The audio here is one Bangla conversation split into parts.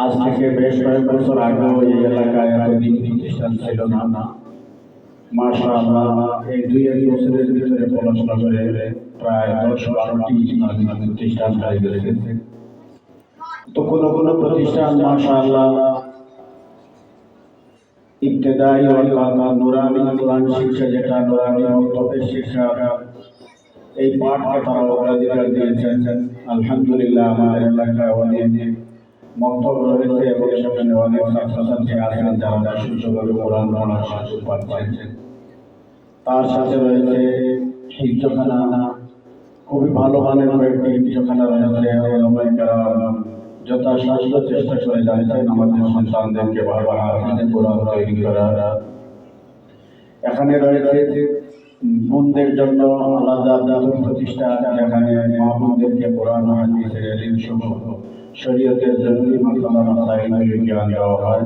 আজ থেকে বেশ কয়েক বছর আগেও এই এলাকায় এতদিন প্রতিষ্ঠান ছিল না। মাশাআল্লাহ, এই 2-1 বছরের ভিতরে পড়াশোনা করে প্রায় 10-12টি ইসলামিক প্রতিষ্ঠান হয়ে গেছে। তো কোনো প্রতিষ্ঠান মাশাআল্লাহ ইবতেদায়ী অর্থাৎ নুরানি কোরআন শিক্ষা, যেটা নুরানি মক্তবের শিক্ষা, এই পাঠকে তারা অগ্রাধিকার দিয়েছেন। আলহামদুলিল্লাহ, আমাদের এলাকায় অনেক মক্তব রয়েছে এবং সেখানে অনেক ছাত্রছাত্রী আছেন যারা সুষ্ঠুভাবে কোরআন পড়ার সুযোগ পাচ্ছেন। তার সাথে রয়েছে হিফজখানা, খুবই ভালো মানের কয়েকটি হিফজখানা রয়েছে। যথাসাধ্য চেষ্টা করে যাচ্ছেন আমাদের সন্তানদেরকে বারবার হাফেজে কোরআন তৈরি করার। এখানে রয়েছে বোনদের জন্য আলাদা প্রতিষ্ঠান, যেখানে মা বোনদেরকে কোরআন হাদিসের ইলম সহ শরীয়তের জরুরি মাসআলা মাসাইলের জ্ঞান দেওয়া হয়।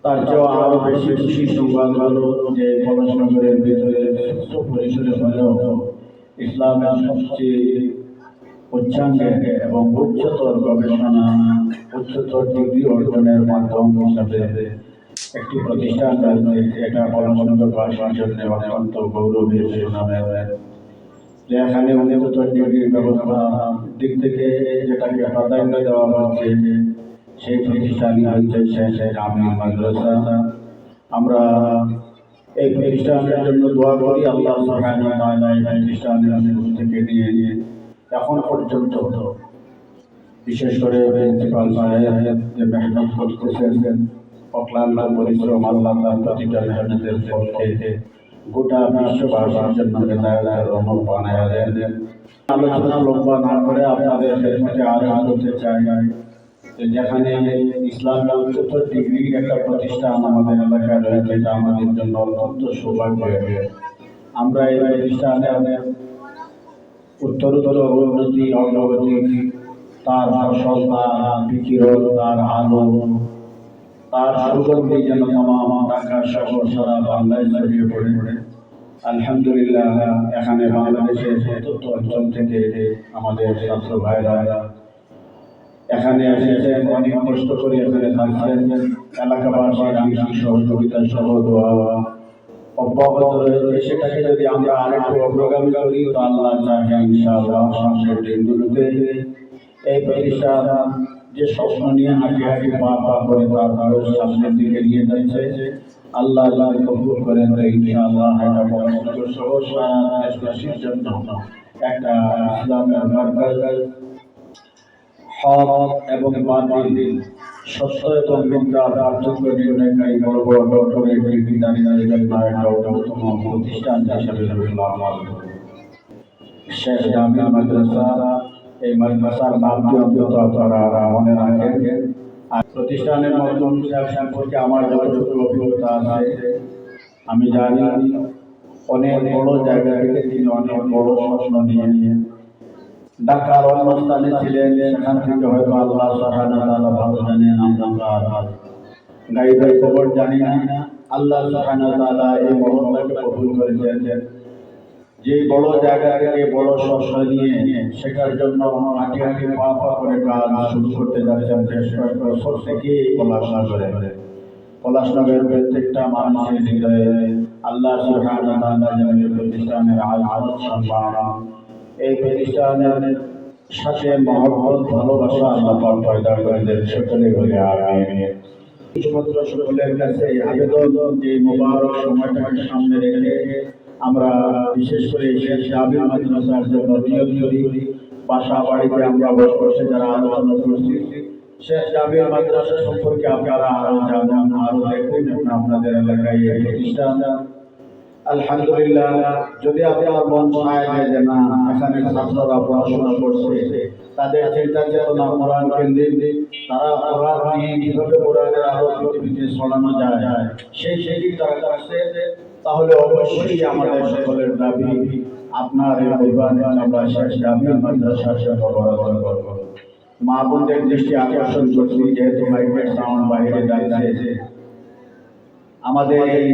তার চেয়েও আরো বেশি খুশি সংবাদ হলো যে পলাশনগরের ভিতরে ছোট্ট পরিসরে হলেও ইসলামের সবচেয়ে উচ্চাঙ্গে এবং উচ্চতর গবেষণা, উচ্চতর ডিগ্রি অর্জনের মাধ্যম হিসাবে একটি প্রতিষ্ঠান রয়েছে। এটা পলাশনগরবাসীর জন্য অত্যন্ত গৌরবের সুনামের, যে এখানে উচ্চতর ডিগ্রির ব্যবস্থা দিক থেকে যেটাকে প্রাধান্য দেওয়া হচ্ছে, সেই প্রতিষ্ঠানই হচ্ছে জামিয়া মাদ্রাসা। আমরা এই প্রতিষ্ঠানের জন্য দোয়া করি, আল্লাহ সুবহানাহু ওয়া তাআলা এই প্রতিষ্ঠানের শুরু থেকে নিয়ে এখন পর্যন্ত, বিশেষ করে প্রিন্সিপাল সাহেব যে মেহনত করতেছেন, অক্লান্ত পরিশ্রম, আল্লাহ তার প্রতিটা মেহনতের ফলকে গোটা বিশ্ববাসীর জন্য হেদায়েতের রহমত বানায়া দেন। আলোচনা লম্বা না করে আপনাদের খেদমতে আরজ করতে চাই যে যেখানে ইসলামের উচ্চতর ডিগ্রির একটা প্রতিষ্ঠান আমাদের এলাকায় রয়েছে, এটা আমাদের জন্য অত্যন্ত সৌভাগ্য। আমরা এই প্রতিষ্ঠানে উত্তরোত্তর উন্নতি, অগ্রগতি, তার ফসল, তার বিকিরণ, তার আলো, তার সুগন্ধি যেন তামাম ঢাকা শহর সারা বাংলায় ছড়িয়ে পড়ে। আলহামদুলিল্লাহ, এখানে বাংলাদেশের প্রত্যন্ত অঞ্চল থেকে আমাদের ছাত্র ভাইরা এখানে এসেছেন, অনেক কষ্ট করে এখানে থাকছেন। এলাকাবাসীর আংশিক সহযোগিতা সহ দোয়া অব্যাহত রয়েছে। সেটাকে যদি আমরা আরেকটু অগ্রগামী করি তো আল্লাহ চাহে ইনশাআল্লাহ সামনের দিনগুলোতে এই প্রতিষ্ঠান যে স্বপ্ন নিয়ে হাঁটি পা করে তার সামনের দিকে নিয়ে যাচ্ছে, আল্লাহ কবুল করেন ইনশাআল্লাহ। এটা পলাশনগর সহ সারা দেশবাসীর জন্য একটা ইসলামের মার্কাজ, হক এবং বাতিল, সত্য এবং মিথ্যার পার্থক্য নির্ণয়কারী বড় বড় ডক্টরেট ডিগ্রিধারীদের জন্য একটা অন্যতম প্রতিষ্ঠান হিসেবে শেখ জামিয়া মাদ্রাসা। এই মাদ্রাসার নামটি অন্তত আপনারা মনে রাখেন। আর প্রতিষ্ঠানের মতন সম্পর্কে আমার যতটুকু অভিজ্ঞতা আছে, আমি জানি অনেক বড় জায়গা থেকে তিনি অনেক বড় স্বপ্ন নিয়ে ঢাকার অন্য স্থানে ছিলেন। সেখান থেকে হয়তো আল্লাহ সুবহানাহু ওয়া তাআলা ভালো জানেন, আমরা আর গায়বের খবর জানি না। আল্লাহ সুবহানাহু ওয়া তাআলা এই মহল্লাকে কবুল করেছেন, যে বড় জায়গা থেকে বড় স্বপ্ন নিয়ে সেটার জন্য হাঁটি পা করে কাজ শুরু করতে যাচ্ছেন। বেশ কয়েক বছর থেকে পলাশনগরের প্রত্যেকটা মানুষের হৃদয়ে আল্লাহ সুবহানাহু ওয়া তাআলা যেন এই প্রতিষ্ঠানের আজমত, সম্মান, এই প্রতিষ্ঠানের সাথে মহব্বত, ভালোবাসা আল্লাহ পাক পয়দা করে দেন। সকলে বলে আমিন। শুধুমাত্র সকলের কাছে আবেদন, যে মোবারক সময়টাকে সামনে রেখে আমরা বিশেষ করে শেখ জামিয়া মাদ্রাসার জন্য নিয়মিত বাসা বাড়িতে আমরা বসে যারা আলোচনা করছি, শেখ জামিয়া মাদ্রাসা সম্পর্কে আপনারা আরো জানুন, আরো দেখুন আপনাদের এলাকায় এই প্রতিষ্ঠান। আলহামদুলিল্লাহ, যদি আপনার মন চায় যে না এখানে ছাত্ররা পড়াশোনা করছে, তাদের চিন্তা চেতনা কোরআন কেন্দ্রিক, তারা কোরআন নিয়ে কিভাবে কোরআনের আলো পৃথিবীতে ছড়ানো যায় সেই দিক তারা করছে, তাহলে অবশ্যই আমাদের সকলের দাবি আপনার এই পরিবারে আমরা শেখ জামিয়া মাদ্রাসার সাথে বরাবর করব। মা বোনদের দৃষ্টি আকর্ষণ করছি, যেহেতু মাইকের সাউন্ড বাইরে যাচ্ছে, আমাদের এই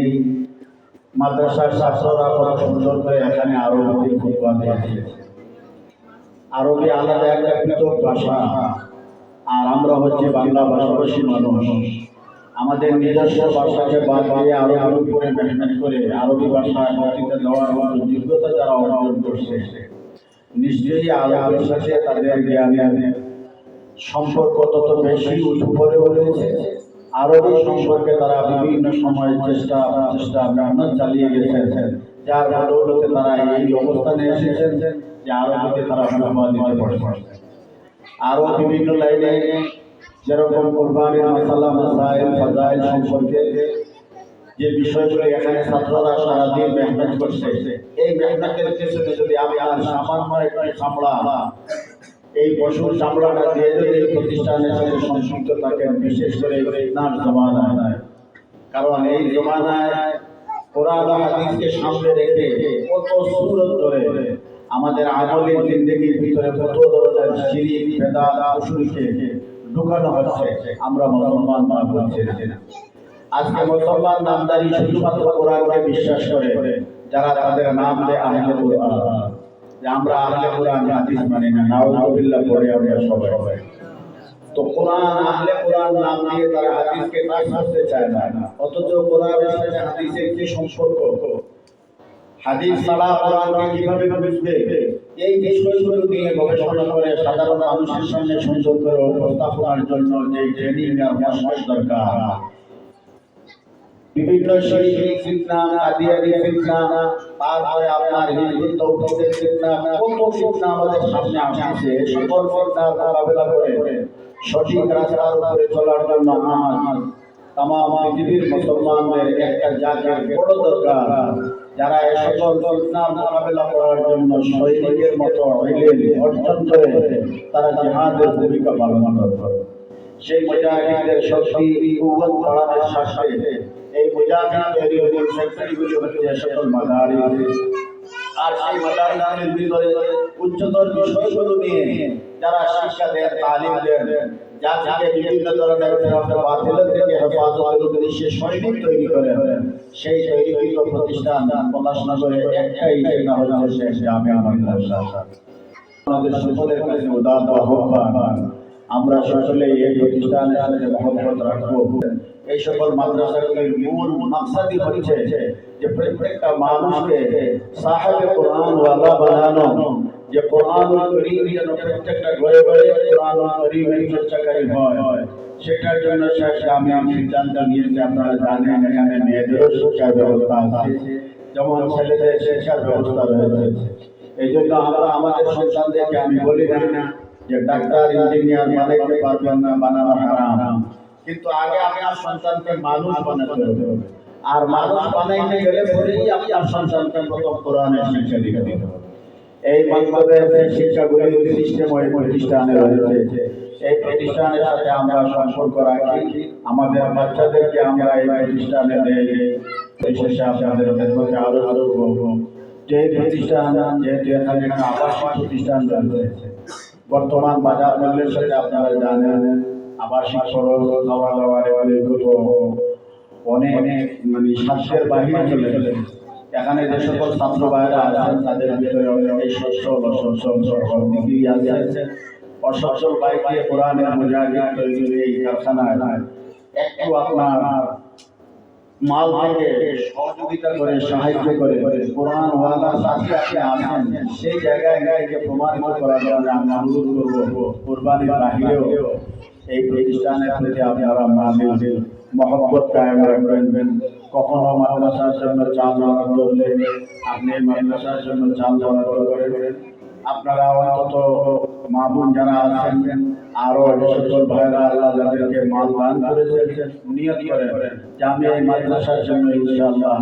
মাদ্রাসার ছাত্ররা কত সুন্দর করে এখানে আরবি খুতবা দিয়েছে। আরবি আলাদা একটা পৃথক ভাষা, আর আমরা হচ্ছে বাংলা ভাষাভাষী মানুষ। আমাদের নিজস্ব ভাষাকে বাদ দিয়ে আরবির উপরে মেহনত করে আরবি ভাষা বক্তৃতা দেওয়ার মতো যোগ্যতা যারা অর্জন করছে, নিশ্চয়ই আরবির সাথে তাদের জ্ঞানের সম্পর্ক তত বেশি উপরে উঠেছে। আরবি সম্পর্কে তারা বিভিন্ন সময় চেষ্টা মেহনত চালিয়ে গেছেন, যার বদৌলতে তারা এই অবস্থানে এসেছেন যে আরবিতে তারা অনুবাদ দিতে পারছে। আরো বিভিন্ন লাইনে যেরকম কুরবানির মাসালা, মাসাইল, ফাজাইল সম্পর্কে যে বিষয়গুলো এখানে ছাত্ররা সারাদিন মেহনত করছে, এই মেহনতের পেছনে যদি আপনার সামান্য একটু চামড়া, এই পশুর চামড়াটা দিয়ে যদি এই প্রতিষ্ঠানের সাথে সংযুক্ত থাকেন, বিশেষ করে ইসলাম জমানায়, কারণ এই জমানায় কোরআন ও হাদিসকে সামনে রেখে কত সূরত ধরে আমাদের আমলের জিন্দেগির ভিতরে কত ধরনের শিরক, বেদাত, কুফরকে ঢুকানো হচ্ছে, আমরা মুসলমান না বলছি না। আজকে মুসলমান নামদারি শুধুমাত্র কোরআনকে বিশ্বাস করে, যারা তাদের নাম দেয় আহলে কোরআন, যে আমরা আহলে কোরআন হাদিস মানি না, নাউযুবিল্লাহ পড়ে আমরা সবাই। তো কোরআন, আহলে কোরআন নাম দিয়ে তারা হাদিসকে কাজ করতে চায় না, অথচ কোরআনের সাথে হাদিসের কি সম্পর্ক, হাদিস ছাড়া কোরআনকে কিভাবে বুঝবে, এই বিষয়গুলো নিয়ে গবেষণা করে সাধারণ মানুষের সামনে সুন্দর করে উপস্থাপনার জন্য যে ট্রেনিং আর মাসমাস দরকার, বিভিন্ন শরীরিক ফিতনা, কাদিয়ারি ফিতনা, তারপরে আপনার হিজবুত তাওহীদের ফিতনা, কত ফিতনা আমাদের সামনে আসছে। সকল ফিতনার মোকাবেলা করে সঠিক রাস্তার উপরে চলার জন্য আজ তাম পৃথিবীর মুসলমানদের একটা জাতির বড় দরকার, যারা এই সকল ফিতনার মোকাবেলা করার জন্য সৈনিকের মতো ইলম অর্জন করে তারা জিহাদের ভূমিকা পালন করে। সেই মুজাহিদদের শক্তি কুওয়াত বাড়ানোর সাথে এই মুজাহিদ তৈরি হওয়ার সেক্টরগুলি হচ্ছে সকল মাদারিস, আর সেই মাদারিসের ভিতরে উচ্চতর বিষয়গুলো নিয়ে যারা শিক্ষা দেন, তালিম দেন, জাতিকে বিভিন্ন ধরনের বাতিলের থেকে হেফাজতের উদ্দেশ্যে সৈনিক তৈরি করে, সেই তৈরিকৃত প্রতিষ্ঠান পড়াশোনা করে একটাই, সেটা হচ্ছে জামিয়া মাদ্রাসা। আমাদের সকলের কাছে উদাত্ত আহ্বান, আমরা সকলে এই প্রতিষ্ঠানের সাথে মহব্বত রাখবো। এই সকল মাদ্রাসাগুলির মূল মাকসাদই হচ্ছে যে প্রত্যেকটা মানুষকে সাহেবে কোরআন ওয়ালা বানানো, যে কোরআনুল কারীম যেন প্রত্যেকটা ঘরে ঘরে কোরআনুল কারীমের চর্চাকারী হয়, সেটার জন্য আমি সিদ্ধান্ত নিয়েছি। আপনারা জানেন এখানে মেয়েদেরও শিক্ষার ব্যবস্থা আছে, যেমন ছেলেদের শিক্ষার ব্যবস্থা রয়েছে। এই জন্য আমরা আমাদের সন্তানদেরকে, আমি বলি না যে ডাক্তার, ইঞ্জিনিয়ার বানাইতে পারবেন না, বানানো হারাম, কিন্তু আগে আপনার সন্তানকে মানুষ বানাতে হবে। আর মানুষ বানাইতে গেলে পরেই আপনার সন্তানকে প্রথম কোরআনের শিক্ষা দিতে হবে। এই মাধ্যমের শিক্ষাগুলি সিস্টেম ওই প্রতিষ্ঠানে রয়েছে। এই প্রতিষ্ঠানের সাথে আমরা সম্পর্ক রাখি, আমাদের বাচ্চাদেরকে আমরা এই প্রতিষ্ঠানে দেই। বিশেষ আপনাদের মধ্যে আরো যে প্রতিষ্ঠান, যেহেতু এখানে একটা আবাসিক প্রতিষ্ঠান রয়েছে, বর্তমান বাজার মূল্যের সাথে আপনারা জানেন আবাসিক খরচ, খাওয়া দাওয়ার এগুলো অনেক মানে স্বাস্থ্যের বাহিরে চলে গেছে। এখানে যে সকল ছাত্র ভাইরা আছেন তাদের ভিতরে এই সচ্ছল অসচ্ছল দিকেই আছে। অসচ্ছল ভাইকে কোরআনের মুজাহিদ তৈরির এই কারখানায় একটু আপনার মাল থেকে সহযোগিতা করে, সাহায্য করে কোরআন ওয়ালা সাথী আপনি আছেন, সেই জায়গায় একে প্রমাণিত করার জন্য আমি অনুরোধ করবো, কোরবানির বাহিরেও এই প্রতিষ্ঠানের প্রতি আপনারা মানবিক মহব্বত কায়েম রাখবেন। কখনো মাদ্রাসার জন্য চাল বরাদ্দ হলে আপনি মাদ্রাসার জন্য চাল বরাদ্দ করেন। আপনারা অন্তত মা বোন যারা আছেন, আরো সকল ভাইরা আল্লাহ যাদেরকে মাল দান করেছেন, নিয়ত করেন যে আমি এই মাদ্রাসার জন্য ইনশাআল্লাহ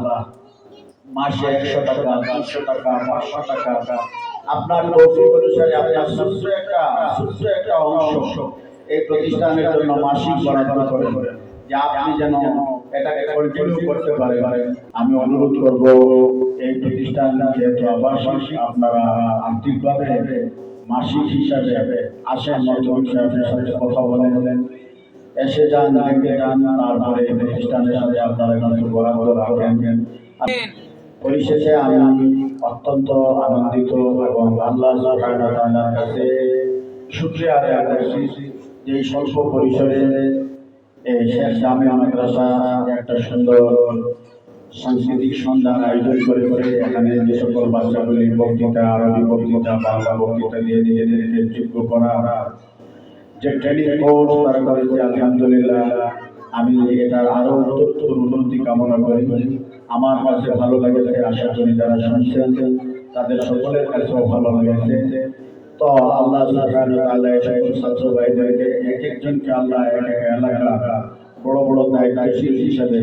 মাসে 100 টাকা, 200 টাকা, 500 টাকা আপনার তৌফিক অনুসারে আপনার ছোট্ট একটা অংশ এই প্রতিষ্ঠানের জন্য মাসিক বরাদ্দ করেন, যে আপনি যেন এটাকে কন্টিনিউ করতে পারেন। আমি অনুরোধ করব এই প্রতিষ্ঠান যেহেতু আবাসিক, আপনারা আর্থিকভাবে মাসিক হিসাবে আসেন, মতন সাহেবের সাথে কথা বলেন, এসে যান, দেখে যান, তারপরে এই প্রতিষ্ঠানের সাথে আপনারা কিছু বরাদ্দ রাখেন। পরিশেষে আমি অত্যন্ত আনন্দিত এবং আল্লাহ সুবহানাহু ওয়া তাআলার কাছে শুকরিয়া আদায় করছি যে স্বল্প পরিসরে শেখ জামিয়া মাদ্রাসা একটা সুন্দর সাংস্কৃতিক সন্ধ্যার আয়োজন করে এখানে যে সকল বাচ্চাগুলি বক্তৃতা, আরবি বক্তৃতা, বাংলা বক্তৃতা দিয়ে নিজেদেরকে যোগ্য করা যে ট্রেনিং কোর্স তারা করেছে, আলহামদুলিল্লাহ আমি এটার আরো উত্তর উন্নতি কামনা করি। আমার কাছে ভালো লেগেছে, আশা করি যারা শুনছেন তাদের সকলের কাছেও ভালো লেগেছে। তো আল্লাহ সুবহানাহু ওয়া তাআলা এই সকল ছাত্র ভাইদেরকে এক একজনকে আল্লাহ এক এক এলাকা বড় বড় দায়িত্বশীল হিসাবে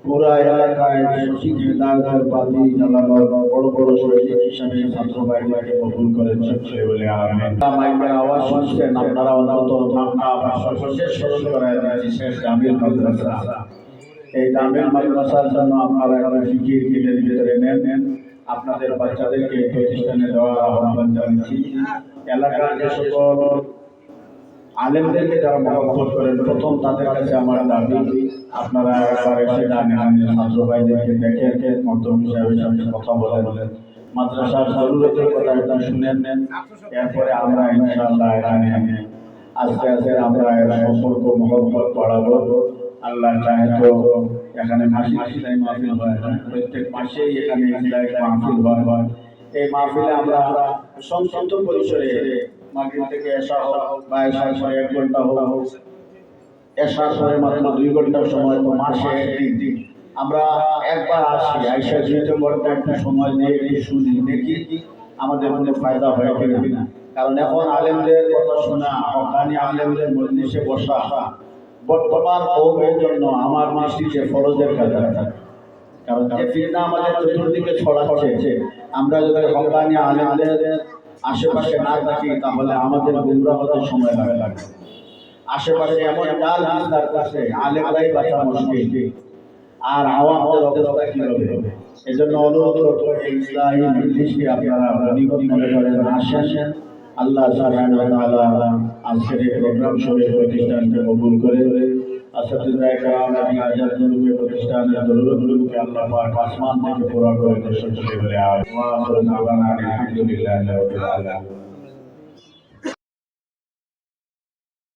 পুরা এলাকায় শিক্ষিতাদের পাতি জ্বালানোর বড় বড় শহীদ হিসাবে ছাত্র ভাইদেরকে কবুল করেন সকলে বলে আমিন। মাইকের আওয়াজ শুনছেন আপনারা অন্তত নামটা সর্বশেষ স্মরণ করায় দিয়েছি শেখ জামিল মাদ্রাসা। এই জামিল মাদ্রাসার জন্য আপনারা একটা ফিকির কিনের ভিতরে নেন, আপনাদের বাচ্চাদেরকে প্রতিষ্ঠানে দেওয়ার আহ্বান জানাচ্ছি। এলাকার যে সকল আলেমদেরকে যারা মহব্বত করেন, প্রথম তাদের কাছে আমার দাবি আপনারা একবার এসে ছাত্র ভাইদেরকে দেখেন, মধ্যম সাহেবের সাথে কথা বলেন, মাদ্রাসার জরুরতের কথা এটা শুনেন নেন। এরপরে আমরা ইনশাআল্লাহ এখানে আস্তে আস্তে আমরা এর সম্পর্ক মহব্বত বাড়াবো। আল্লাহ চাহে তো এখানে মাসিক মাহফিল হয়, প্রত্যেক মাসেই এখানে মাহফিল হয়। এই মাহফিলে আমরা সংক্ষিপ্ত পরিসরে মাগরিব থেকে এশা হোক বা এশার পরে 1 ঘন্টা হোক, এশার পরে মাত্র 2 ঘন্টার সময়, তো মাসে একদিন আমরা একবার আসি, আইসা যেহেতু ঘন্টা একটা সময় নিয়ে শুনি, দেখি আমাদের মধ্যে ফায়দা হয় কিনা। কারণ এখন আলেমদের কথা শোনা, হকানি আলেমদের মজলিসে বসা বর্তমান কওমের জন্য আমার দৃষ্টিতে ফরজের কাজ। কারণ যে ফিতনা আমাদের চতুর্দিকে ছড়াচ্ছে, আমরা যদি হকানি আলেমদের আশেপাশে না থাকি তাহলে আমাদের গুমরাহ হতে সময় লাগে। আশেপাশে এমন ডাল বিস্তার করছে, আলেমরাই বাঁচা মুশকিল, আর আওয়ামদের অবস্থা কি হবে। এজন্য অনুরোধ করবো এই ইসলামী মজলিসকে আপনারা গণিমত মনে করেন, আসেন। আল্লাহ সুবহানাহু ওয়া তাআলা আজকের এই প্রোগ্রাম শরীর প্রতিষ্ঠানকে কবুল করে আসসাতিজায়ে কেরাম এবং আজাদুলকে প্রতিষ্ঠানের জরুরতগুলোকে আল্লাহ পাক আসমান থেকে পুরা করে দেশের বলে আল্লাহ আলহামদুলিল্লাহ রাব্বিল আলামিন।